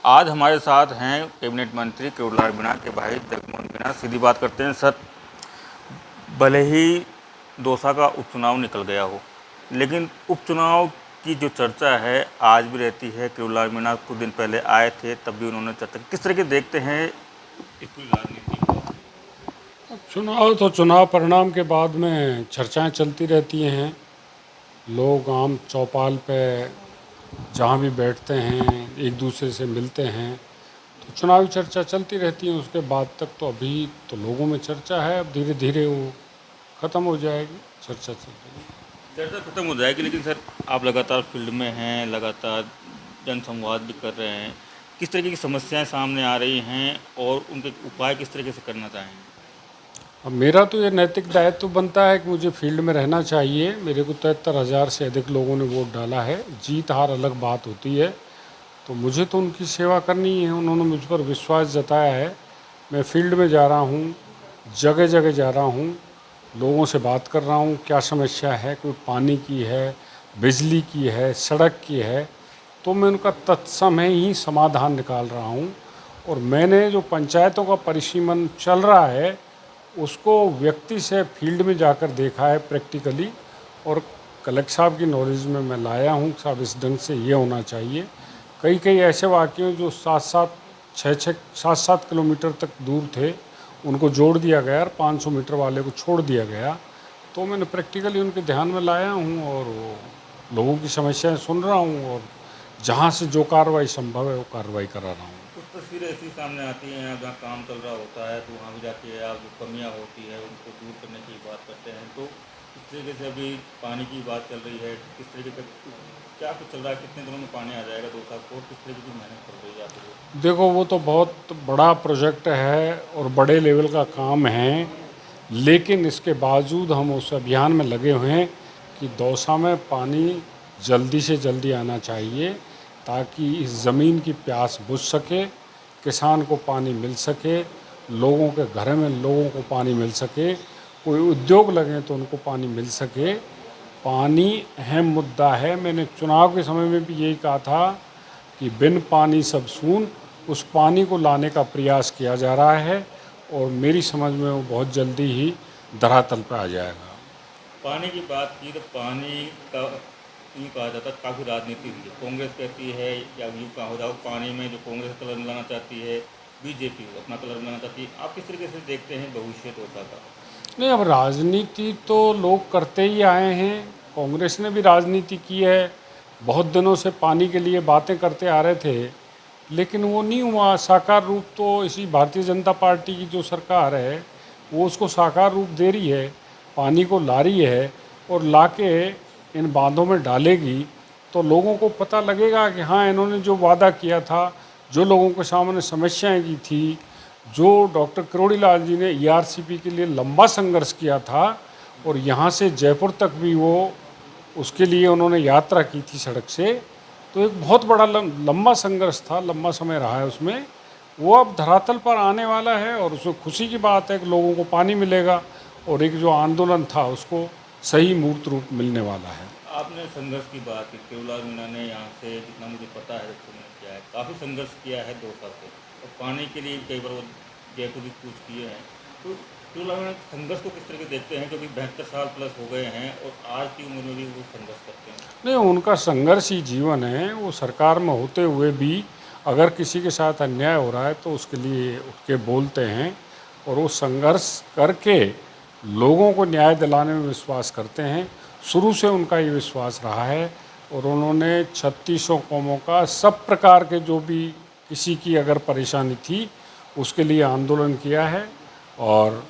आज हमारे साथ हैं कैबिनेट मंत्री केवललाल मीणा के भाई जगमोहन मीणा। सीधी बात करते हैं सर, भले ही दौसा का उपचुनाव निकल गया हो, लेकिन उपचुनाव की जो चर्चा है आज भी रहती है। केवललाल मीणा कुछ दिन पहले आए थे, तब भी उन्होंने चर्चा की। किस तरह के देखते हैं इस पूरी राजनीति को? चुनाव तो चुनाव परिणाम के बाद में चर्चाएं चलती रहती हैं। लोग आम चौपाल पे जहाँ भी बैठते हैं एक दूसरे से मिलते हैं, तो चुनावी चर्चा चलती रहती है। उसके बाद तक तो अभी तो लोगों में चर्चा है, अब धीरे धीरे वो ख़त्म हो जाएगी। चर्चा चल रही है। चर्चा खत्म हो जाएगी, लेकिन सर आप लगातार फील्ड में हैं, लगातार जनसंवाद भी कर रहे हैं। किस तरीके की समस्याएं सामने आ रही हैं और उनके उपाय किस तरीके से करना चाहेंगे? अब मेरा तो ये नैतिक दायित्व बनता है कि मुझे फील्ड में रहना चाहिए। मेरे को 73,000 से अधिक लोगों ने वोट डाला है। जीत हार अलग बात होती है, तो मुझे तो उनकी सेवा करनी है। उन्होंने मुझ पर विश्वास जताया है। मैं फील्ड में जा रहा हूँ, जगह जगह जा रहा हूँ, लोगों से बात कर रहा हूँ क्या समस्या है। कोई पानी की है, बिजली की है, सड़क की है, तो मैं उनका तत्समय ही समाधान निकाल रहा हूँ। और मैंने जो पंचायतों का परिसीमन चल रहा है उसको व्यक्ति से फील्ड में जाकर देखा है प्रैक्टिकली, और कलेक्टर साहब की नॉलेज में मैं लाया हूँ साहब इस ढंग से ये होना चाहिए। कई कई ऐसे वाक्य जो 7-7 किलोमीटर तक दूर थे उनको जोड़ दिया गया और 500 मीटर वाले को छोड़ दिया गया। तो मैंने प्रैक्टिकली उनके ध्यान में लाया हूँ और वो लोगों की समस्याएं सुन रहा हूँ, और जहाँ से जो कार्रवाई संभव है वो कार्रवाई करा रहा हूँ। कुछ तस्वीरें ऐसी सामने आती हैं, जहाँ काम चल रहा होता है तो वहाँ भी जाके आप जो कमियाँ होती है उनको दूर करने की बात करते हैं। तो इस तरीके से अभी पानी की बात चल रही है, किस तरीके का क्या कुछ चल रहा है, कितने दिनों में पानी आ जाएगा दौसा को, किस तरीके की मेहनत कर रही है आप लोग? देखो, वो तो बहुत बड़ा प्रोजेक्ट है और बड़े लेवल का काम है, लेकिन इसके बावजूद हम उस अभियान में लगे हुए हैं कि दौसा में पानी जल्दी से जल्दी आना चाहिए, ताकि इस ज़मीन की प्यास बुझ सके, किसान को पानी मिल सके, लोगों के घर में लोगों को पानी मिल सके, कोई उद्योग लगे तो उनको पानी मिल सके। पानी अहम मुद्दा है। मैंने चुनाव के समय में भी यही कहा था कि बिन पानी सब सून। उस पानी को लाने का प्रयास किया जा रहा है और मेरी समझ में वो बहुत जल्दी ही धरातल पर आ जाएगा। पानी की बात की तो पानी का यूँ कहा जाता है काफ़ी राजनीति हुई है। कांग्रेस कहती है, या यूँ कहा हो जाओ, पानी में जो कांग्रेस कलर मिलाना चाहती है, बीजेपी अपना कलर मिलाना चाहती है। आप किस तरीके से देखते हैं भविष्य दौसा का? नहीं, अब राजनीति तो लोग करते ही आए हैं। कांग्रेस ने भी राजनीति की है, बहुत दिनों से पानी के लिए बातें करते आ रहे थे, लेकिन वो नहीं हुआ साकार रूप। तो इसी भारतीय जनता पार्टी की जो सरकार है वो उसको साकार रूप दे रही है, पानी को ला रही है और लाके इन बांधों में डालेगी। तो लोगों को पता लगेगा कि हाँ, इन्होंने जो वादा किया था, जो लोगों के सामने समस्याएं की थी, जो डॉक्टर किरोड़ीलाल जी ने ईआरसीपी के लिए लंबा संघर्ष किया था, और यहाँ से जयपुर तक भी वो उसके लिए उन्होंने यात्रा की थी सड़क से। तो एक बहुत बड़ा लंबा संघर्ष था, लंबा समय रहा है उसमें। वो अब धरातल पर आने वाला है और उसमें खुशी की बात है कि लोगों को पानी मिलेगा और एक जो आंदोलन था उसको सही मूर्त रूप मिलने वाला है। आपने संघर्ष की बात की, केवललाल मीणा ने यहाँ से, जितना मुझे पता है, किया है, काफ़ी संघर्ष किया है दौसा से, और पानी के लिए कई बार वो जयपुर भी कूच किए हैं। तो केवललाल मीणा संघर्ष को किस तरह के देखते हैं, क्योंकि 72 साल प्लस हो गए हैं और आज की उम्र में भी वो संघर्ष करते हैं? नहीं, उनका संघर्ष ही जीवन है। वो सरकार में होते हुए भी अगर किसी के साथ अन्याय हो रहा है तो उसके लिए उठ के बोलते हैं, और वो संघर्ष करके लोगों को न्याय दिलाने में विश्वास करते हैं। शुरू से उनका ये विश्वास रहा है, और उन्होंने 3600 कौमों का सब प्रकार के जो भी किसी की अगर परेशानी थी उसके लिए आंदोलन किया है। और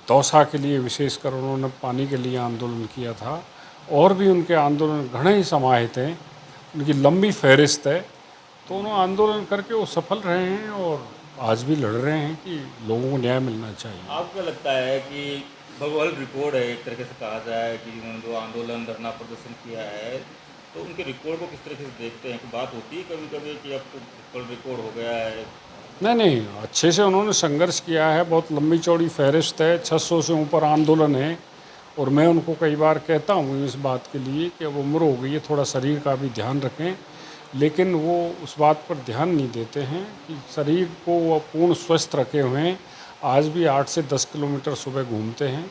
दौसा के लिए विशेषकर उन्होंने पानी के लिए आंदोलन किया था, और भी उनके आंदोलन घने ही समाहित हैं, उनकी लंबी फहरिस्त है। तो उन्होंने आंदोलन करके वो सफल रहे हैं और आज भी लड़ रहे हैं कि लोगों को न्याय मिलना चाहिए। आपको क्या लगता है कि भगवल रिकॉर्ड है, एक तरीके से कहा जाए कि उन्होंने जो आंदोलन धरना प्रदर्शन किया है, तो उनके रिकॉर्ड को किस तरीके से देखते हैं? कि बात होती है कभी कभी कि अब तो रिकॉर्ड हो गया है? नहीं नहीं, अच्छे से उन्होंने संघर्ष किया है। बहुत लंबी चौड़ी फहरिस्त है, 600 से ऊपर आंदोलन है। और मैं उनको कई बार कहता हूँ इस बात के लिए कि अब उम्र हो गई है, थोड़ा शरीर का भी ध्यान रखें। लेकिन वो उस बात पर ध्यान नहीं देते हैं कि शरीर को वो पूर्ण स्वस्थ रखे हुए हैं। आज भी 8 से 10 किलोमीटर सुबह घूमते हैं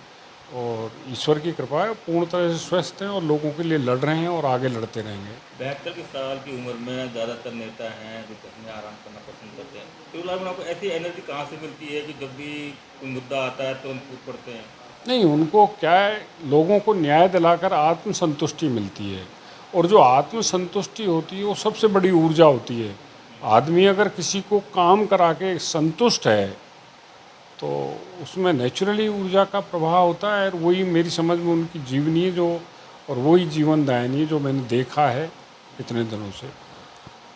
और ईश्वर की कृपा है पूर्ण तरह से स्वस्थ हैं और लोगों के लिए लड़ रहे हैं और आगे लड़ते रहेंगे। 72 साल की उम्र में ज़्यादातर नेता हैं जो घर में आराम करना पसंद करते हैं, तो लाइफ में आपको ऐसी एनर्जी कहाँ से मिलती है कि जब भी कोई मुद्दा आता है तुरंत कूद पड़ते हैं? नहीं, उनको क्या है, लोगों को न्याय दिलाकर आत्मसंतुष्टि मिलती है और जो आत्मसंतुष्टि होती है वो सबसे बड़ी ऊर्जा होती है। आदमी अगर किसी को काम करा के संतुष्ट है तो उसमें नेचुरली ऊर्जा का प्रभाव होता है और वही मेरी समझ में उनकी जीवनी है जो, और वही जीवन दायनी है जो मैंने देखा है इतने दिनों से।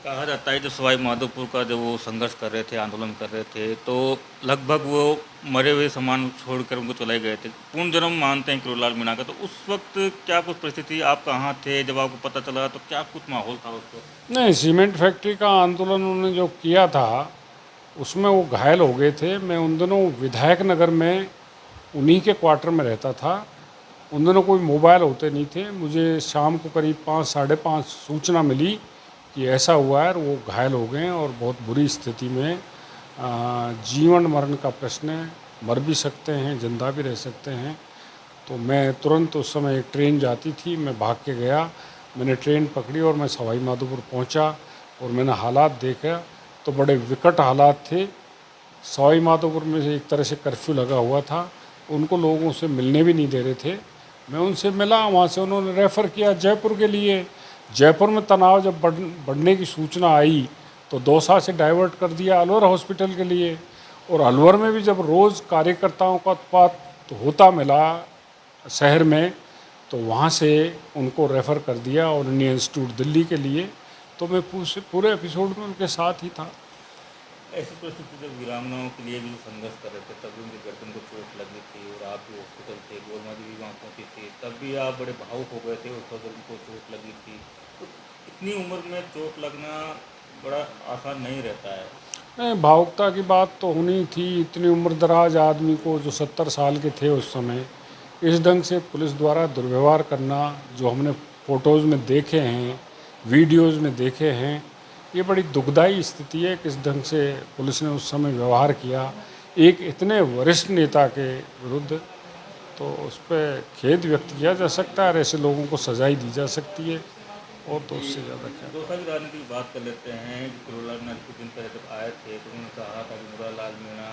कहा जाता है जो सवाई माधोपुर का जब वो संघर्ष कर रहे थे, आंदोलन कर रहे थे, तो लगभग वो मरे हुए सामान छोड़कर उनको चले गए थे। पुनर्जन्म मानते हैं किरोड़लाल मीणा का, तो उस वक्त क्या कुछ परिस्थिति, आप कहाँ थे जब आपको पता चला, तो क्या कुछ माहौल था उस वक्त? नहीं, सीमेंट फैक्ट्री का आंदोलन उन्होंने जो किया था उसमें वो घायल हो गए थे। मैं उन दिनों विधायक नगर में उन्हीं के क्वार्टर में रहता था। उन दिनों कोई मोबाइल होते नहीं थे। मुझे शाम को करीब 5 साढ़े 5 सूचना मिली कि ऐसा हुआ है और वो घायल हो गए हैं और बहुत बुरी स्थिति में। जीवन मरण का प्रश्न है, मर भी सकते हैं, जिंदा भी रह सकते हैं। तो मैं तुरंत उस समय एक ट्रेन जाती थी, मैं भाग के गया, मैंने ट्रेन पकड़ी और मैं सवाई माधोपुर पहुंचा और मैंने हालात देखा तो बड़े विकट हालात थे। सवाई माधोपुर में से एक तरह से कर्फ्यू लगा हुआ था, उनको लोगों से मिलने भी नहीं दे रहे थे। मैं उनसे मिला, वहाँ से उन्होंने रेफ़र किया जयपुर के लिए। जयपुर में तनाव जब बढ़ने की सूचना आई तो दौसा से डाइवर्ट कर दिया अलवर हॉस्पिटल के लिए। और अलवर में भी जब रोज़ कार्यकर्ताओं का उत्पात होता मिला शहर में, तो वहाँ से उनको रेफ़र कर दिया और इंडियन इंस्टीट्यूट दिल्ली के लिए। तो मैं पूरे एपिसोड में उनके साथ ही था। ऐसी परिस्थिति जब वीरांगनाओं के लिए भी संघर्ष कर रहे थे, तब भी उनकी गर्दन को चोट लगी थी और आप भी हॉस्पिटल थे, गोलमा जी भी वहाँ पहुँची थी, तब भी आप बड़े भावुक हो गए थे, उस वक्त उनको चोट लगी थी। तो इतनी उम्र में चोट लगना बड़ा आसान नहीं रहता है। नहीं, भावुकता की बात तो होनी थी। इतनी उम्र दराज आदमी को, जो 70 साल के थे उस समय, इस ढंग से पुलिस द्वारा दुर्व्यवहार करना, जो हमने फ़ोटोज़ में देखे हैं, वीडियोज़ में देखे हैं, ये बड़ी दुखदाई स्थिति है। किस ढंग से पुलिस ने उस समय व्यवहार किया एक इतने वरिष्ठ नेता के विरुद्ध, तो उस पर खेद व्यक्त किया जा सकता है और ऐसे लोगों को सज़ाई दी जा सकती है, और तो उससे ज़्यादा क्या। दौसा की राजनीति की बात कर लेते हैं कि किरोड़लाल मीणा कुछ दिन पहले जब आए थे तो उन्होंने कहा था कि मुरारलाल मीणा,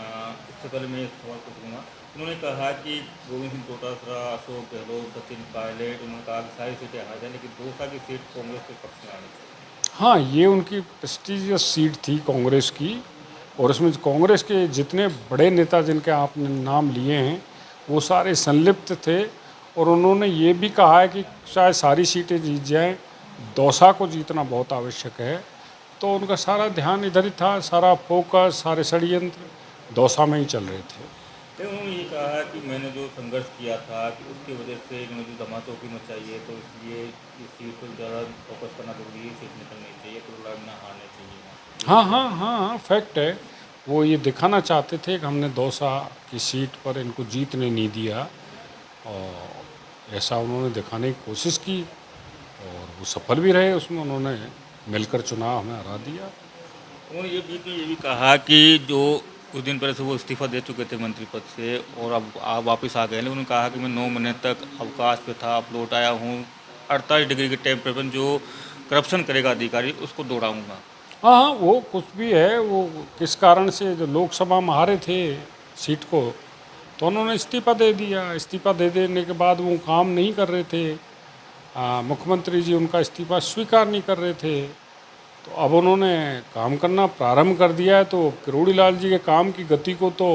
इससे पहले मैं एक सवाल पूछूंगा, उन्होंने कहा कि गोविंद सिंह डोटासरा, अशोक गहलोत, सचिन पायलट, उन्होंने कहा कि सारी सीटें हार जाए लेकिन दौसा की सीट कांग्रेस के पक्ष में आनी चाहिए। हाँ, ये उनकी प्रेस्टिजियस सीट थी कांग्रेस की, और इसमें कांग्रेस के जितने बड़े नेता जिनके आपने नाम लिए हैं वो सारे संलिप्त थे। और उन्होंने ये भी कहा है कि शायद सारी सीटें जीत जाएं, दौसा को जीतना बहुत आवश्यक है। तो उनका सारा ध्यान इधर ही था, सारा फोकस, सारे षड्यंत्र दौसा में ही चल रहे थे। फिर उन्होंने ये कहा कि मैंने जो संघर्ष किया था कि उसकी वजह से इन्होंने जो धमाचौकी मचाई है, तो इसलिए इस सीट पर ज़्यादा फोकस करना जरूरी है, सीट निकलनी चाहिए, किरोड़लाल मीणा हारने चाहिए। हाँ हाँ हाँ हाँ, फैक्ट है। वो ये दिखाना चाहते थे कि हमने दौसा की सीट पर इनको जीतने नहीं दिया, और ऐसा उन्होंने दिखाने की कोशिश की और वो सफल भी रहे उसमें। उन्होंने मिलकर चुनाव हमें हरा दिया। उन्होंने ये बीच में ये भी कहा कि जो कुछ दिन पहले से वो इस्तीफा दे चुके थे मंत्री पद से और अब आप वापस आ गए, लेकिन उन्होंने कहा कि मैं 9 महीने तक अवकाश पे था, अब लौट आया हूँ, 48 डिग्री के टेम्परेचर जो करप्शन करेगा अधिकारी उसको दौड़ाऊंगा। हाँ हाँ, वो कुछ भी है, वो किस कारण से जो लोकसभा में हारे थे सीट को, तो उन्होंने इस्तीफा दे दिया। इस्तीफा दे देने के बाद वो काम नहीं कर रहे थे, मुख्यमंत्री जी उनका इस्तीफा स्वीकार नहीं कर रहे थे। तो अब उन्होंने काम करना प्रारंभ कर दिया है, तो किरोड़ीलाल जी के काम की गति को तो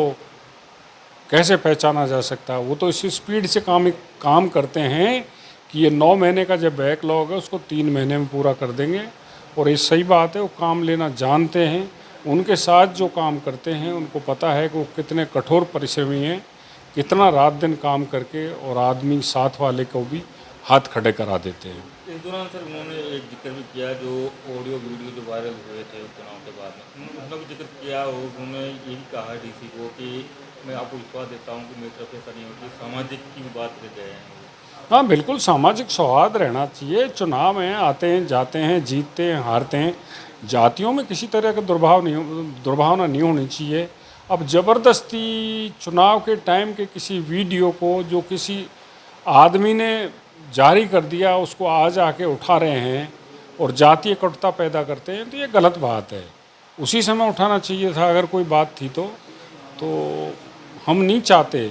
कैसे पहचाना जा सकता है। वो तो इसी स्पीड से काम करते हैं कि ये 9 महीने का जब बैकलॉग है उसको 3 महीने में पूरा कर देंगे। और ये सही बात है, वो काम लेना जानते हैं। उनके साथ जो काम करते हैं उनको पता है कि वो कितने कठोर परिश्रमी हैं, कितना रात दिन काम करके और आदमी साथ वाले को भी हाथ खड़े करा देते हैं। इस दौरान सर उन्होंने एक जिक्र भी किया जो ऑडियो वीडियो जो वायरल हुए थे चुनाव के बाद में, उन्होंने उसका भी जिक्र किया और उन्होंने ये भी कहा डीसी को कि मैं आपको विश्वास देता हूँ कि मेरी तरफ ऐसा नहीं होगी, सामाजिक की भी बात कर गए हैं। हाँ बिल्कुल, सामाजिक सौहार्द रहना चाहिए। चुनाव में आते हैं, जाते हैं, जीतते हैं, हारते हैं। जातियों में किसी तरह का दुर्भावना नहीं होनी चाहिए। अब ज़बरदस्ती चुनाव के टाइम के किसी वीडियो को जो किसी आदमी ने जारी कर दिया, उसको आज आके उठा रहे हैं और जातीय कटुता पैदा करते हैं, तो ये गलत बात है। उसी समय उठाना चाहिए था अगर कोई बात थी तो हम नहीं चाहते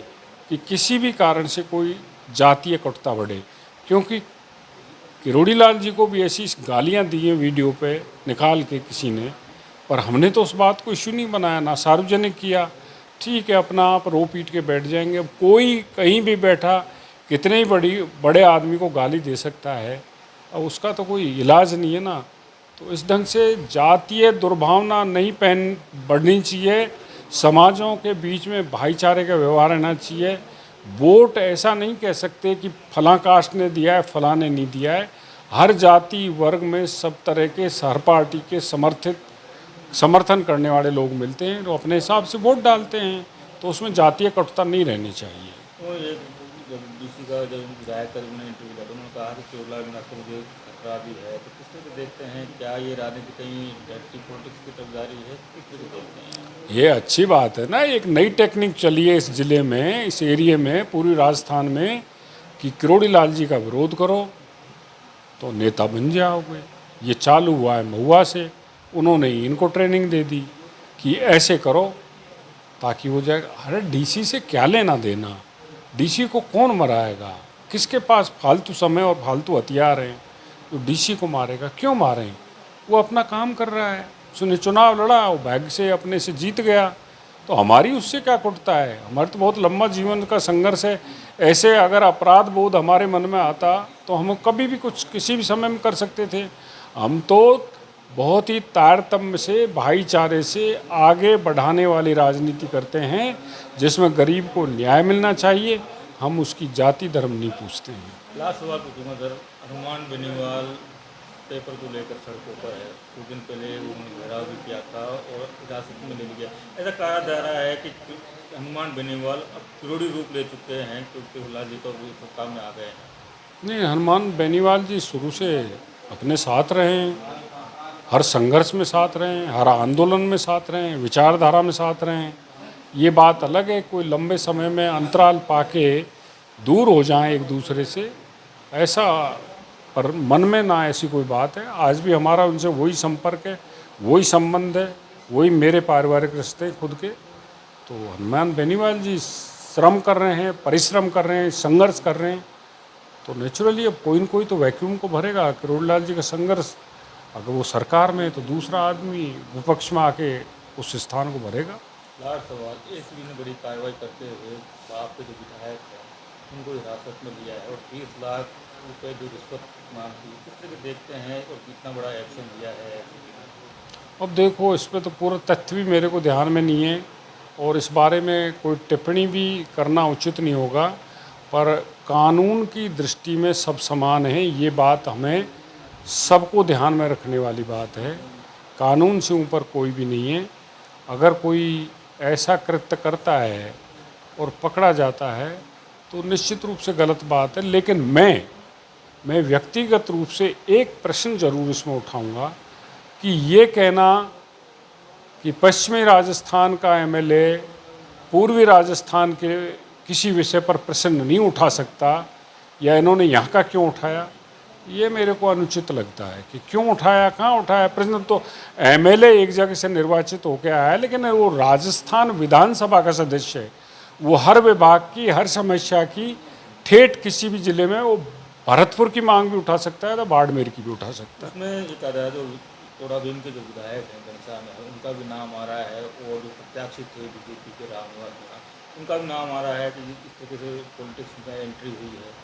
कि किसी भी कारण से कोई जातीय कटुता बढ़े, क्योंकि किरोड़ी लाल जी को भी ऐसी गालियां दी हैं वीडियो पे निकाल के किसी ने, पर हमने तो उस बात को इश्यू नहीं बनाया, ना सार्वजनिक किया। ठीक है, अपना आप रो पीट के बैठ जाएंगे। अब कोई कहीं भी बैठा कितने ही बड़े आदमी को गाली दे सकता है, अब उसका तो कोई इलाज नहीं है ना। तो इस ढंग से जातीय दुर्भावना नहीं बढ़नी चाहिए। समाजों के बीच में भाईचारे का व्यवहार रहना चाहिए। वोट ऐसा नहीं कह सकते कि फलां कास्ट ने दिया है, फलां ने नहीं दिया है। हर जाति वर्ग में सब तरह के हर पार्टी के समर्थन करने वाले लोग मिलते हैं, तो अपने हिसाब से वोट डालते हैं। तो उसमें जातीय कटुता नहीं रहनी चाहिए। तो ये जब डीसी का जब विधायक का उन्होंने इंटरव्यू लिया तो उन्होंने कहा कि केवल बिना से मुझे खतरा भी है, तो किस तरह से देखते हैं? क्या ये राजनीति कहीं डायरेक्टिव पॉलिटिक्स की तरफ जा रही है? किस तरह से देखते हैं? ये अच्छी बात है ना, एक नई टेक्निक चली है इस ज़िले में, इस एरिए में, पूरी राजस्थान में, कि किरोड़ी लाल जी का विरोध करो तो नेता बन जाओगे। ये चालू हुआ है महुआ से, उन्होंने इनको ट्रेनिंग दे दी कि ऐसे करो ताकि हो जाएगा। अरे डीसी से क्या लेना देना? डीसी को कौन मराएगा? किसके पास फालतू समय और फालतू हथियार हैं तो डीसी को मारेगा? क्यों मारें? वो अपना काम कर रहा है, उसने चुनाव लड़ा, वो भाग्य से अपने से जीत गया, तो हमारी उससे क्या कुटता है? हमारे तो बहुत लंबा जीवन का संघर्ष है। ऐसे अगर अपराध बोध हमारे मन में आता तो हम कभी भी कुछ किसी भी समय में कर सकते थे। हम तो बहुत ही तारतम्य से, भाईचारे से आगे बढ़ाने वाली राजनीति करते हैं, जिसमें गरीब को न्याय मिलना चाहिए। हम उसकी जाति धर्म नहीं पूछते हैं। लास्ट सवाल पूछूंगा सर, हनुमान बेनीवाल पेपर को लेकर सड़कों पर है। कुछ दिन पहले उन्होंने घेराव भी किया था और हिरासत में ले भी गया। ऐसा कहा जा रहा है कि हनुमान बेनीवाल अब किरोड़ी रूप ले चुके हैं क्योंकि हुल्ला जी तो सत्ता में आ गए हैं। नहीं, हनुमान बेनीवाल जी शुरू से अपने साथ रहे हैं, हर संघर्ष में साथ रहे हैं, हर आंदोलन में साथ रहे हैं, विचारधारा में साथ रहे हैं। ये बात अलग है, कोई लंबे समय में अंतराल पाके दूर हो जाएं एक दूसरे से, ऐसा पर मन में ना ऐसी कोई बात है। आज भी हमारा उनसे वही संपर्क है, वही संबंध है, वही मेरे पारिवारिक रिश्ते हैं खुद के। तो हनुमान बेनीवाल जी श्रम कर रहे हैं, परिश्रम कर रहे हैं, संघर्ष कर रहे हैं, तो नेचुरली अब कोई न कोई तो वैक्यूम को भरेगा। किरोड़ी लाल जी का संघर्ष, अगर वो सरकार में तो दूसरा आदमी विपक्ष में आके उस स्थान को भरेगा। लास्ट सवाल, एसीबी ने बड़ी कार्रवाई करते हुए आपके जो विधायक हैं उनको हिरासत में लिया है और 30 लाख रुपए जो रिश्वत मांगी, किस तरह से देखते हैं और कितना बड़ा एक्शन लिया है एसीबी ने? अब देखो, इस पे तो पूरा तथ्य भी मेरे को ध्यान में नहीं है और इस बारे में कोई टिप्पणी भी करना उचित नहीं होगा, पर कानून की दृष्टि में सब समान है, ये बात हमें सबको ध्यान में रखने वाली बात है। कानून से ऊपर कोई भी नहीं है। अगर कोई ऐसा कृत्य करता है और पकड़ा जाता है तो निश्चित रूप से गलत बात है, लेकिन मैं व्यक्तिगत रूप से एक प्रश्न जरूर इसमें उठाऊंगा कि ये कहना कि पश्चिमी राजस्थान का एमएलए पूर्वी राजस्थान के किसी विषय पर प्रश्न नहीं उठा सकता, या इन्होंने यहाँ का क्यों उठाया, ये मेरे को अनुचित लगता है। कि क्यों उठाया, कहाँ उठाया प्रश्न? तो एमएलए एक जगह से निर्वाचित होकर आया है, लेकिन वो राजस्थान विधानसभा का सदस्य है। वो हर विभाग की, हर समस्या की ठेठ किसी भी जिले में, वो भरतपुर की मांग भी उठा सकता है तो बाड़मेर की भी उठा सकता है। उसमें एक आ रहा है जो कोड़ा भीम के जो विधायक हैं घनश्याम है, उनका भी नाम आ रहा है और जो प्रत्याशित थे बीजेपी के रामनिवास मीणा, उनका भी नाम आ रहा है कि इस तरीके से पॉलिटिक्स में एंट्री हुई है।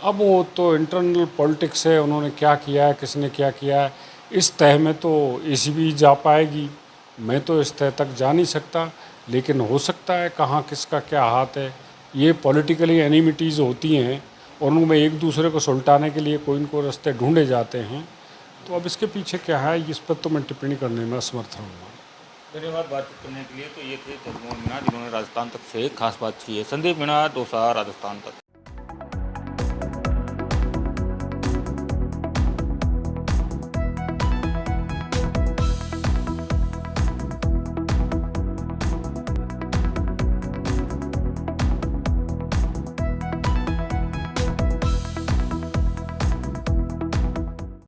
अब वो तो इंटरनल पॉलिटिक्स है, उन्होंने क्या किया है, किसने क्या किया है, इस तह में तो एसीबी जा पाएगी। मैं तो इस तह तक जा नहीं सकता, लेकिन हो सकता है कहाँ किसका क्या हाथ है। ये पॉलिटिकली एनिमिटीज़ होती हैं और उनमें एक दूसरे को सुलटाने के लिए कोई न कोई रास्ते ढूंढे जाते हैं। तो अब इसके पीछे क्या है, इस पर तो मैं टिप्पणी करने में असमर्थ रहूँगा। धन्यवाद बातचीत करने के लिए। तो ये थे जगमोहन मीणा, जिन्होंने राजस्थान तक से खास बात की है। संदीप मीणा, दौसा, राजस्थान तक।